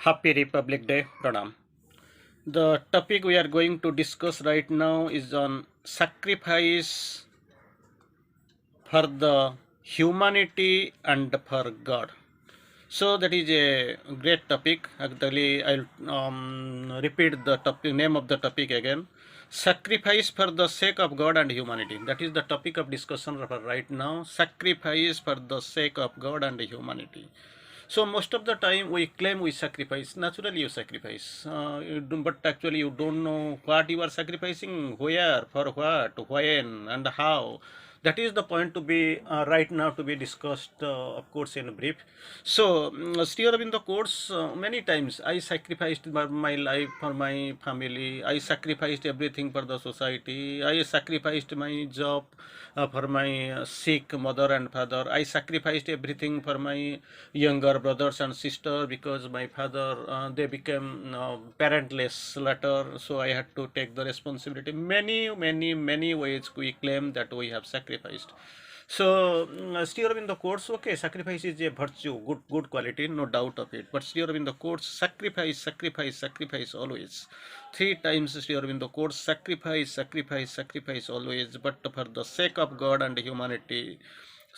Happy Republic Day, Pranam. The topic we are going to discuss right now is on sacrifice for the humanity and for God. So that is a great topic. Actually, I'll repeat the topic, name of the topic again. Sacrifice for the sake of God and humanity. That is the topic of discussion for right now. Sacrifice for the sake of God and humanity. So most of the time we claim we sacrifice. Naturally, you sacrifice, but actually you don't know what you are sacrificing, where, for what, when, and how. That is the point to be right now to be discussed, of course, in brief. So, still in the course, many times I sacrificed my life for my family. I sacrificed everything for the society. I sacrificed my job for my sick mother and father. I sacrificed everything for my younger brothers and sisters because my father they became parentless later, so I had to take the responsibility. Many ways we claim that we have sacrificed. So still in the course, okay, sacrifice is a virtue, good quality, no doubt of it. But still in the course, sacrifice always. Three times still in the course, sacrifice always. But for the sake of God and humanity,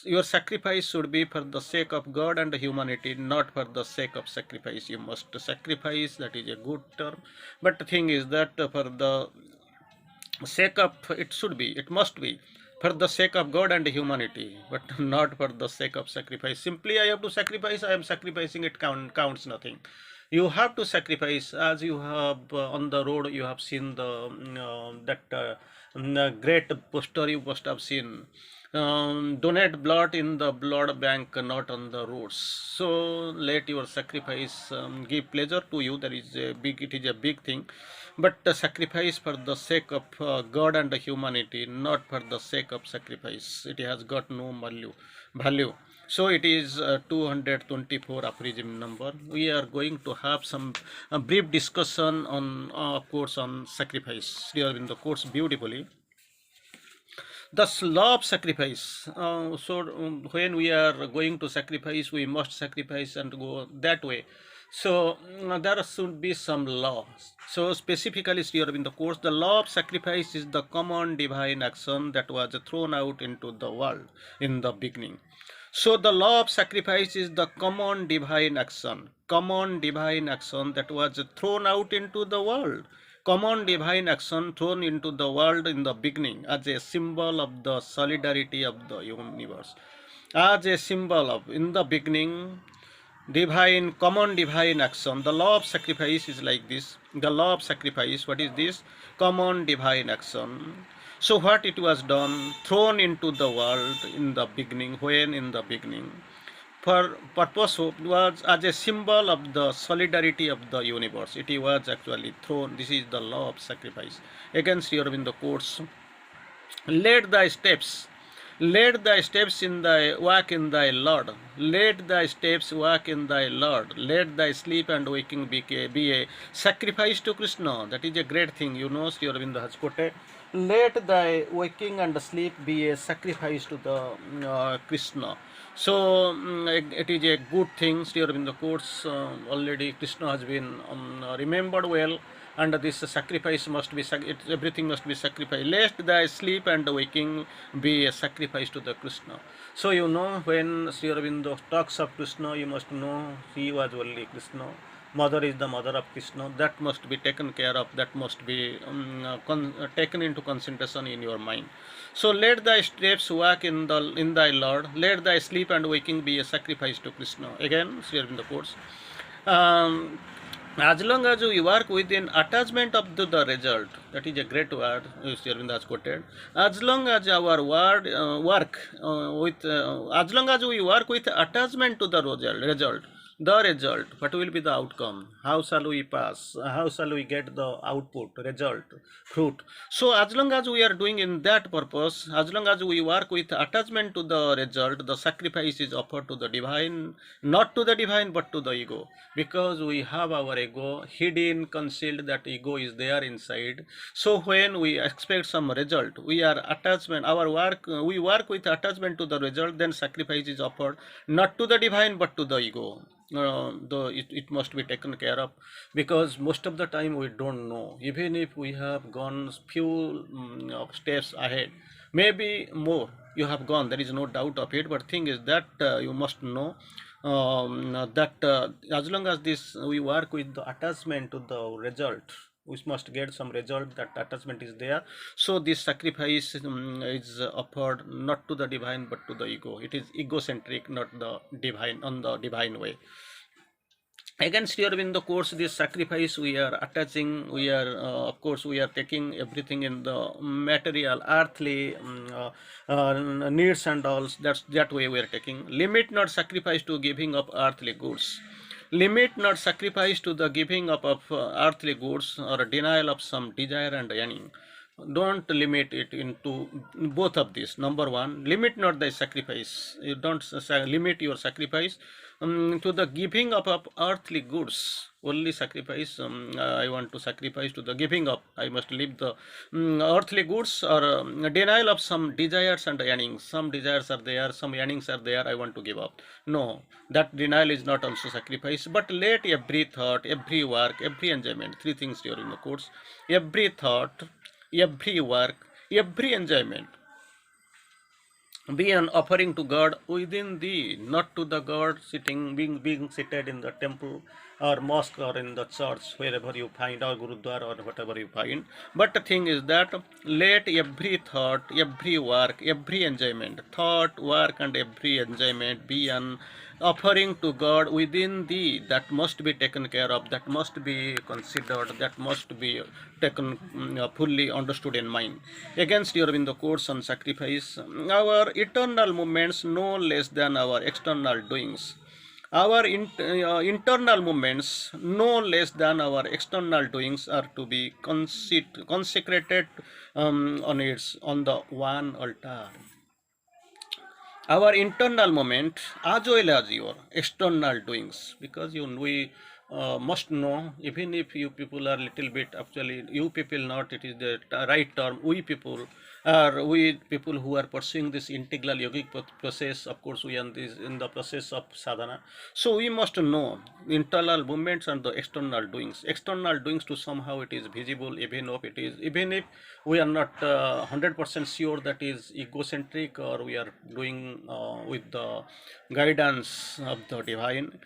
your sacrifice should be for the sake of God and humanity, not for the sake of sacrifice. You must sacrifice, that is a good term. But the thing is that for the sake of, it must be for the sake of God and humanity, but not for the sake of sacrifice. Simply I have to sacrifice, I am sacrificing, it counts nothing. You have to sacrifice, as you have on the road you have seen the great poster you must have seen, donate blood in the blood bank, not on the roads. So let your sacrifice give pleasure to you. It is a big thing, but the sacrifice for the sake of God and humanity, not for the sake of sacrifice. It has got no value. So it is 224 aphorism number. We are going to have some brief discussion on, of course, on sacrifice. Here in the course beautifully. The law of sacrifice. When we are going to sacrifice, we must sacrifice and go that way. So there should be some law. So specifically here in the course, the law of sacrifice is the common divine action that was thrown out into the world in the beginning. So the law of sacrifice is the common divine action that was thrown out into the world. Common divine action thrown into the world in the beginning as a symbol of the solidarity of the universe. As a symbol of, in the beginning, common divine action. The law of sacrifice is like this. The law of sacrifice, what is this? Common divine action. So what it was done, thrown into the world in the beginning, when in the beginning, for purpose was as a symbol of the solidarity of the universe. It was actually thrown. This is the law of sacrifice. Against here in the course, let thy steps in thy walk in thy Lord. Let thy steps walk in thy Lord. Let thy sleep and waking be a sacrifice to Krishna. That is a great thing, you know. Sri Aurobindo has quoted, let thy waking and sleep be a sacrifice to the Krishna. So it is a good thing. Sri Aurobindo quotes, already Krishna has been remembered well, and this sacrifice must be, everything must be sacrificed. Let thy sleep and waking be a sacrifice to the Krishna. So you know, when Sri Aurobindo talks of Krishna, you must know he was only Krishna. Mother is the mother of Krishna. That must be taken care of. That must be taken into consideration in your mind. So let thy steps walk in thy Lord. Let thy sleep and waking be a sacrifice to Krishna. Again, Sri Aurobindo quotes. As long as we work with an attachment of the result, that is a great word Sri Aurobindo has quoted. As long as our as long as we work with attachment to the result, what will be the outcome? How shall we pass? How shall we get the output, result, fruit? So as long as we are doing in that purpose, as long as we work with attachment to the result, the sacrifice is offered to the divine, not to the divine but to the ego, because we have our ego hidden, concealed. That ego is there inside. So when we expect some result, we work with attachment to the result, then sacrifice is offered not to the divine but to the ego. it must be taken care of, because most of the time we don't know. Even if we have gone few steps ahead, maybe more you have gone, there is no doubt of it. But thing is that you must know that as long as this we work with the attachment to the result, we must get some result, that attachment is there. So this sacrifice is offered not to the divine but to the ego. It is egocentric, not the divine, on the divine way. Against your in the course, this sacrifice we are attaching, we are of course we are taking everything in the material earthly needs and all. That's that way we are taking. Limit not sacrifice to giving up earthly goods. Limit not sacrifice to the giving up of earthly goods, or denial of some desire and yearning. Don't limit it into both of these. Number one, limit not thy sacrifice. You don't limit your sacrifice to the giving up of earthly goods. Only sacrifice, I want to sacrifice to the giving up, I must leave the earthly goods, or denial of some desires and yearnings. Some desires are there, some yearnings are there, I want to give up. No, that denial is not also sacrifice. But let every thought, every work, every enjoyment, three things here in the course: every thought, every work, every enjoyment be an offering to God within thee, not to the God sitting, being seated in the temple or mosque or in the church, wherever you find, or gurudwara or whatever you find. But the thing is that let every thought, every work, every enjoyment, thought, work, and every enjoyment be an offering to God within thee. That must be taken care of, that must be considered, that must be taken fully understood in mind. Against your in the course on sacrifice, our eternal movements no less than our external doings. Our internal movements, no less than our external doings, are to be consecrated on the one altar. Our internal moment as well as your external doings, because we must know, even if you people are little bit, actually you people not, it is the right term, we people are, we people who are pursuing this integral yogic process. Of course we are in the process of sadhana, so we must know internal movements and the external doings. External doings to somehow it is visible, even if we are not 100% sure that is egocentric, or we are doing with the guidance of the divine.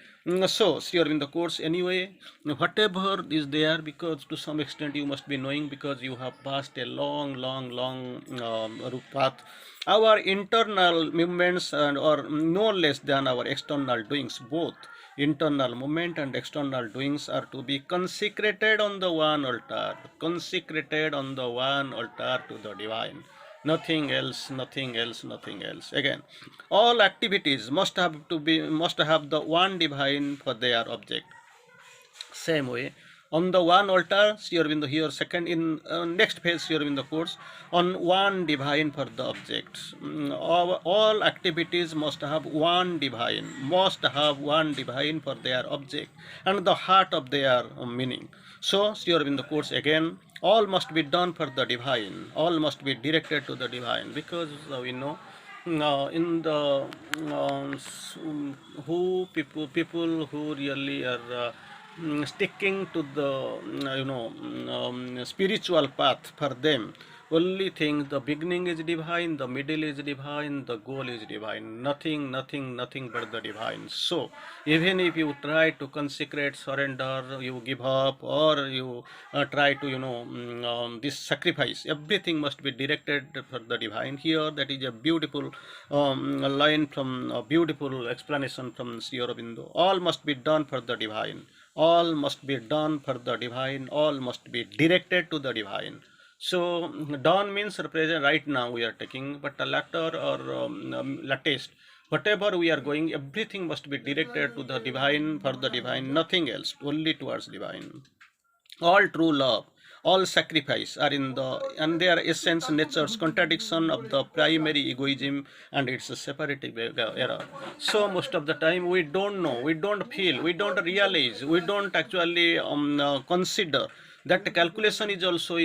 So here in the course anyway, whatever is there, because to some extent you must be knowing, because you have passed a long path. Our internal movements and or no less than our external doings, both internal movement and external doings, are to be consecrated on the one altar, consecrated on the one altar to the divine. Nothing else, nothing else, nothing else. Again, all activities must have the one divine for their object. Same way, on the one altar, Sri Aurobindo here, second in next page, Sri Aurobindo quotes, on one divine for the objects. All activities must have one divine for their object and the heart of their meaning. So, Sri Aurobindo quotes again, all must be done for the divine, all must be directed to the divine, because we know in the people who really are sticking to the spiritual path, for them only thing, the beginning is divine, the middle is divine, the goal is divine. Nothing but the divine. So even if you try to consecrate, surrender, you give up, or you try to this sacrifice, everything must be directed for the divine. Here that is a beautiful line from a beautiful explanation from Sri Aurobindo. All must be done for the divine, all must be done for the divine, all must be directed to the divine. So dawn means represent right now we are taking, but later or latest, whatever we are going, everything must be directed to the divine, for the divine, nothing else, only towards divine. All true love, all sacrifice are in the and their essence, nature's contradiction of the primary egoism and its separative error. So most of the time we don't know, we don't feel, we don't realize, we don't actually consider That calculation is also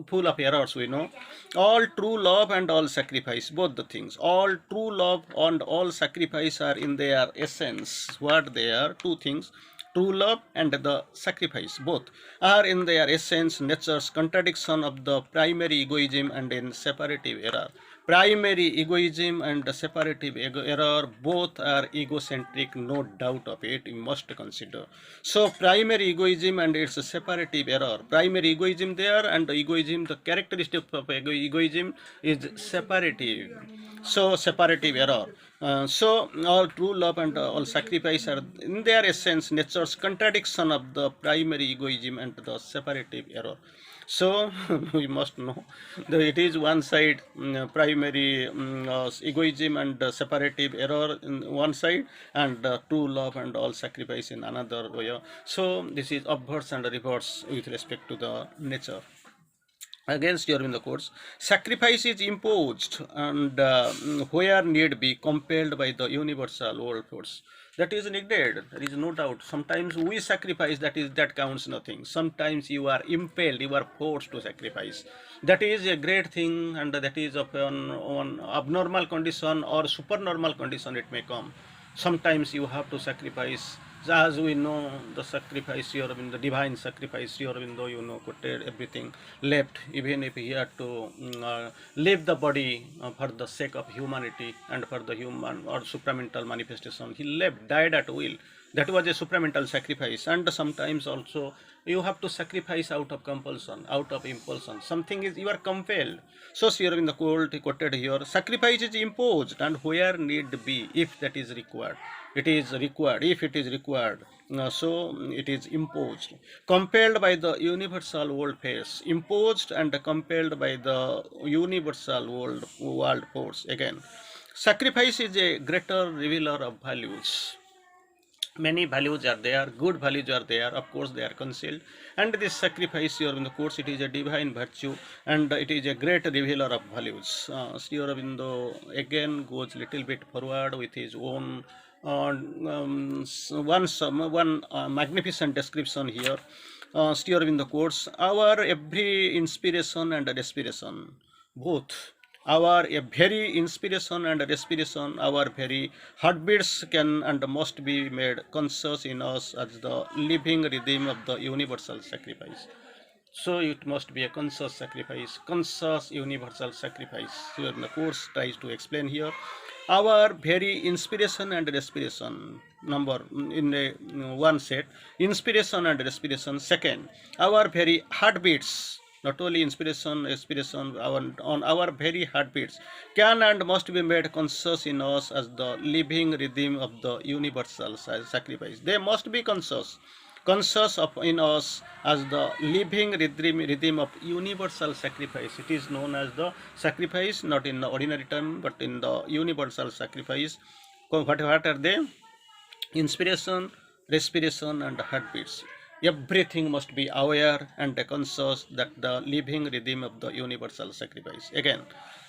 full of errors, we know. All true love and all sacrifice, both the things, all true love and all sacrifice are in their essence what they are, two things. True love and the sacrifice both are in their essence nature's contradiction of the primary egoism and in separative error. Primary egoism and the separative error both are egocentric, no doubt of it, you must consider. So primary egoism and its separative error. Primary egoism there, and the egoism, the characteristic of egoism is separative. So separative error. So all true love and all sacrifice are in their essence nature's contradiction of the primary egoism and the separative error. So we must know that it is one side primary egoism and separative error in one side, and true love and all sacrifice in another way. So this is obverse and reverse with respect to the nature. Against during the course, sacrifice is imposed and where need be compelled by the universal world force. That is needed. There is no doubt. Sometimes we sacrifice. That counts nothing. Sometimes you are impelled. You are forced to sacrifice. That is a great thing, and that is of an abnormal condition or supernormal condition. It may come. Sometimes you have to sacrifice. As we know, the sacrifice here in the divine sacrifice here, even though you know, quoted everything left, even if he had to leave the body for the sake of humanity and for the human or supramental manifestation, he left, died at will. That was a supramental sacrifice. And sometimes also you have to sacrifice out of compulsion, out of impulsion. Something is you are compelled. So here in the quoted here, sacrifice is imposed and where need be, if that is required. It is required, if it is required. So it is imposed, compelled by the universal world force, imposed and compelled by the universal world force. Again, sacrifice is a greater revealer of values. Many values are there, good values are there, of course they are concealed, and this sacrifice here in the course, it is a divine virtue and it is a great revealer of values. Sri Aurobindo again goes little bit forward with his own one magnificent description here. Sri Aurobindo quotes, our every inspiration and respiration, both our a very inspiration and respiration, our very heartbeats can and must be made conscious in us as the living rhythm of the universal sacrifice. So it must be a conscious sacrifice, conscious universal sacrifice. Here the course tries to explain here. Our very inspiration and respiration, number in a one set, inspiration and respiration. Second, our very heartbeats, not only inspiration, respiration, on our very heartbeats, can and must be made conscious in us as the living rhythm of the universal sacrifice. They must be conscious of in us as the living rhythm of universal sacrifice. It is known as the sacrifice, not in the ordinary term, but in the universal sacrifice. What are they? Inspiration, respiration, and heartbeats. Everything must be aware and conscious that the living rhythm of the universal sacrifice. Again,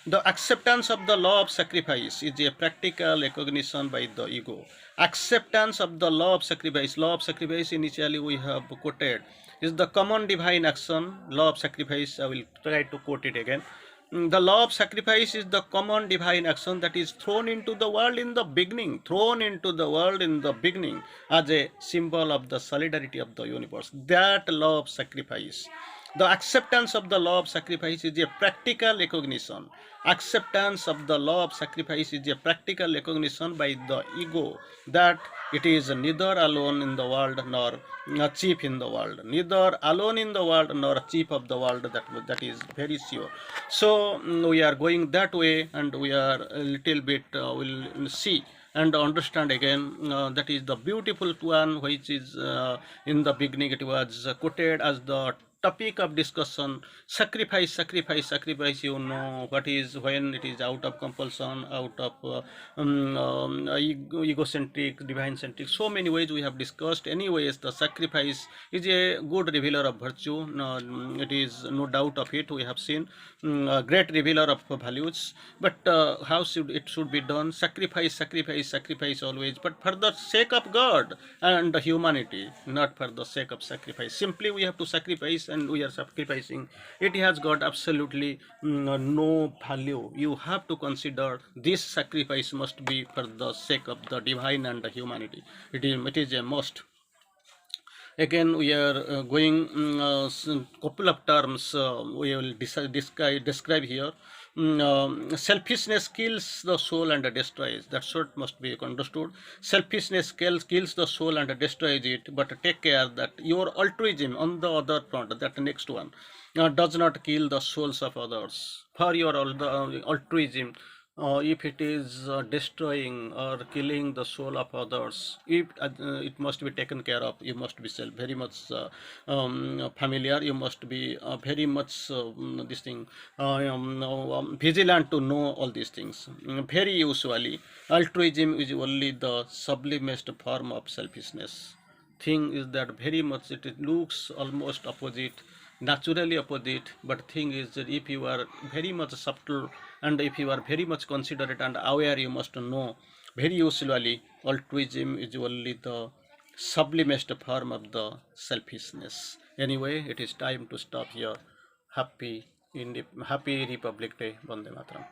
the acceptance of the law of sacrifice is a practical recognition by the ego. Acceptance of the law of sacrifice. Law of sacrifice initially we have quoted is the common divine action. Law of sacrifice, I will try to quote it again. The law of sacrifice is the common divine action that is thrown into the world in the beginning, thrown into the world in the beginning as a symbol of the solidarity of the universe. That law of sacrifice. The acceptance of the law of sacrifice is a practical recognition. Acceptance of the law of sacrifice is a practical recognition by the ego that it is neither alone in the world nor chief in the world. Neither alone in the world nor chief of the world. That is very sure. So we are going that way, and we are a little bit will see and understand again. That is the beautiful one which is in the beginning it was quoted as the topic of discussion. Sacrifice, you know what is when it is out of compulsion, out of egocentric, divine centric, so many ways we have discussed. Anyways, the sacrifice is a good revealer of virtue. It is no doubt of it, we have seen a great revealer of values. But how should be done? Sacrifice always, but for the sake of God and humanity, not for the sake of sacrifice. Simply we have to sacrifice and we are sacrificing, it has got absolutely no value. You have to consider this sacrifice must be for the sake of the divine and the humanity. It is a must. Again, we are going couple of terms we will describe here. Selfishness kills the soul and destroys. That's what must be understood. Selfishness kills the soul and destroys it. But take care that your altruism on the other front, that next one, does not kill the souls of others. For your altruism, if it is destroying or killing the soul of others, if it must be taken care of, you must be very much familiar, you must be very much this thing vigilant to know all these things. Very usually altruism is only the sublimest form of selfishness. Thing is that very much it looks almost opposite, naturally opposite, but thing is that if you are very much subtle and if you are very much considerate and aware, you must know very usually altruism is only the sublimest form of the selfishness. Anyway, it is time to stop here. Happy Happy Republic Day. Vande Mataram.